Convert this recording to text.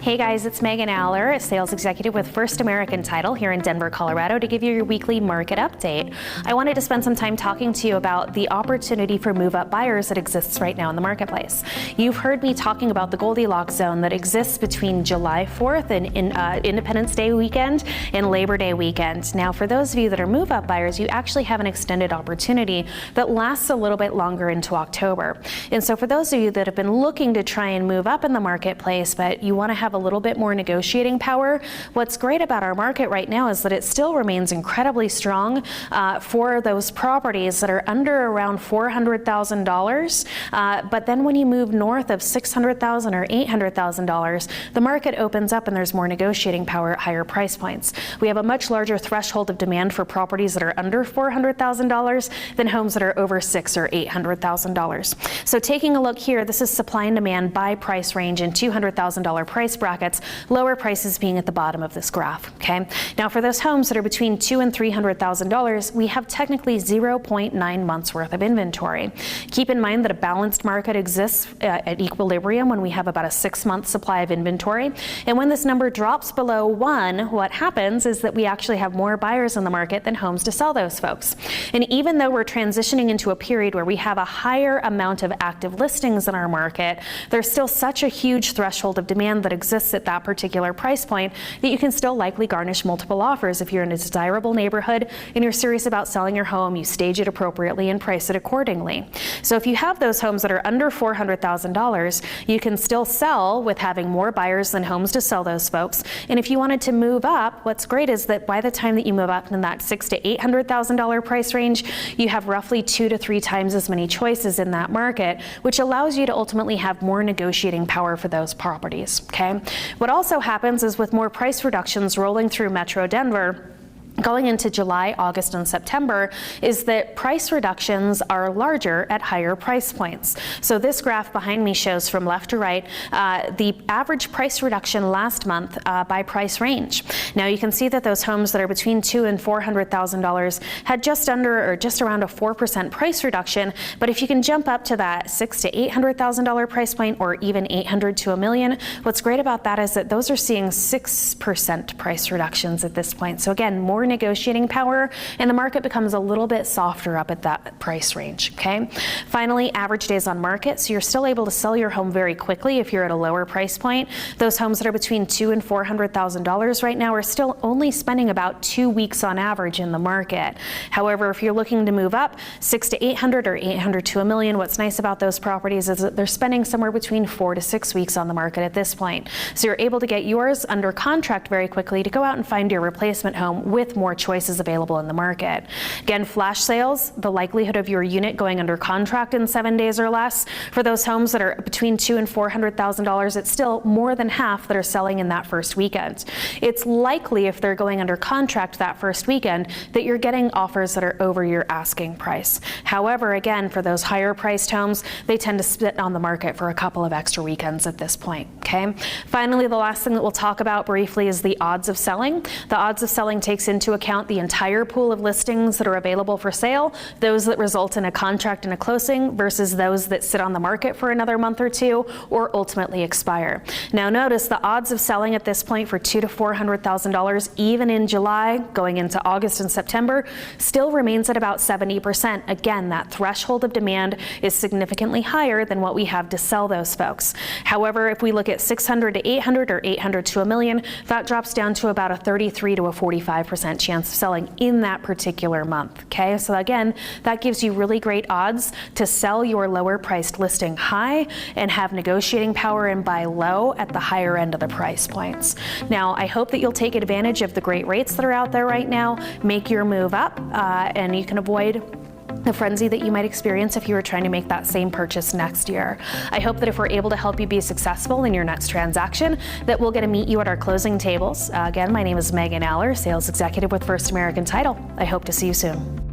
Hey guys, it's Megan Aller, a sales executive with First American Title here in Denver, Colorado, to give you your weekly market update. I wanted to spend some time talking to you about the opportunity for move-up buyers that exists right now in the marketplace. You've heard me talking about the Goldilocks zone that exists between July 4th and Independence Day weekend and Labor Day weekend. Now, for those of you that are move-up buyers, you actually have an extended opportunity that lasts a little bit longer into October. And so for those of you that have been looking to try and move up in the marketplace, but you want to have a little bit more negotiating power, what's great about our market right now is that it still remains incredibly strong for those properties that are under around $400,000. But then when you move north of $600,000 or $800,000, the market opens up and there's more negotiating power at higher price points. We have a much larger threshold of demand for properties that are under $400,000 than homes that are over $600,000 or $800,000. So taking a look here, this is supply and demand by price range in $200,000 price brackets, lower prices being at the bottom of this graph. Okay. Now for those homes that are between $200,000 and $300,000, we have technically 0.9 months worth of inventory. Keep in mind that a balanced market exists at equilibrium when we have about a 6-month supply of inventory. And when this number drops below 1, what happens is that we actually have more buyers in the market than homes to sell those folks. And even though we're transitioning into a period where we have a higher amount of active listings in our market, there's still such a huge threshold of demand that exists at that particular price point that you can still likely garnish multiple offers if you're in a desirable neighborhood and you're serious about selling your home. You stage it appropriately and price it accordingly. So if you have those homes that are under $400,000, you can still sell with having more buyers than homes to sell those folks. And if you wanted to move up, what's great is that by the time that you move up in that $600,000 to $800,000 price range, you have roughly 2 to 3 times as many choices in that market, which allows you to ultimately have more negotiating power for those properties. Okay. What also happens is with more price reductions rolling through Metro Denver, going into July, August, and September, is that price reductions are larger at higher price points. So this graph behind me shows from left to right the average price reduction last month by price range. Now you can see that those homes that are between $200,000 and $400,000 had just under or just around a 4% price reduction. But if you can jump up to that $600,000 to $800,000 price point, or even $800,000 to $1 million, what's great about that is that those are seeing 6% price reductions at this point. So again, more negotiating power, and the market becomes a little bit softer up at that price range. Okay. Finally, average days on market. So you're still able to sell your home very quickly if you're at a lower price point. Those homes that are between $200,000 and $400,000 right now are still only spending about 2 weeks on average in the market. However, if you're looking to move up $600,000 to $800,000 or $800,000 to $1 million, what's nice about those properties is that they're spending somewhere between 4 to 6 weeks on the market at this point. So you're able to get yours under contract very quickly to go out and find your replacement home with more choices available in the market. Again, flash sales, the likelihood of your unit going under contract in 7 days or less. For those homes that are between $200,000 and $400,000, it's still more than half that are selling in that first weekend. It's likely if they're going under contract that first weekend that you're getting offers that are over your asking price. However, again, for those higher priced homes, they tend to sit on the market for a couple of extra weekends at this point. Okay. Finally, the last thing that we'll talk about briefly is the odds of selling. The odds of selling takes into account the entire pool of listings that are available for sale, those that result in a contract and a closing versus those that sit on the market for another month or two or ultimately expire. Now notice the odds of selling at this point for $200,000 to $400,000, even in July, going into August and September, still remains at about 70%. Again, that threshold of demand is significantly higher than what we have to sell those folks. However, if we look at $600,000 to $800,000 or $800,000 to $1 million, that drops down to about a 33 to a 45% chance of selling in that particular month. Okay, so again, that gives you really great odds to sell your lower priced listing high and have negotiating power and buy low at the higher end of the price points. Now, I hope that you'll take advantage of the great rates that are out there right now, make your move up, and you can avoid the frenzy that you might experience if you were trying to make that same purchase next year. I hope that if we're able to help you be successful in your next transaction, that we'll get to meet you at our closing tables. Again, my name is Megan Aller, sales executive with First American Title. I hope to see you soon.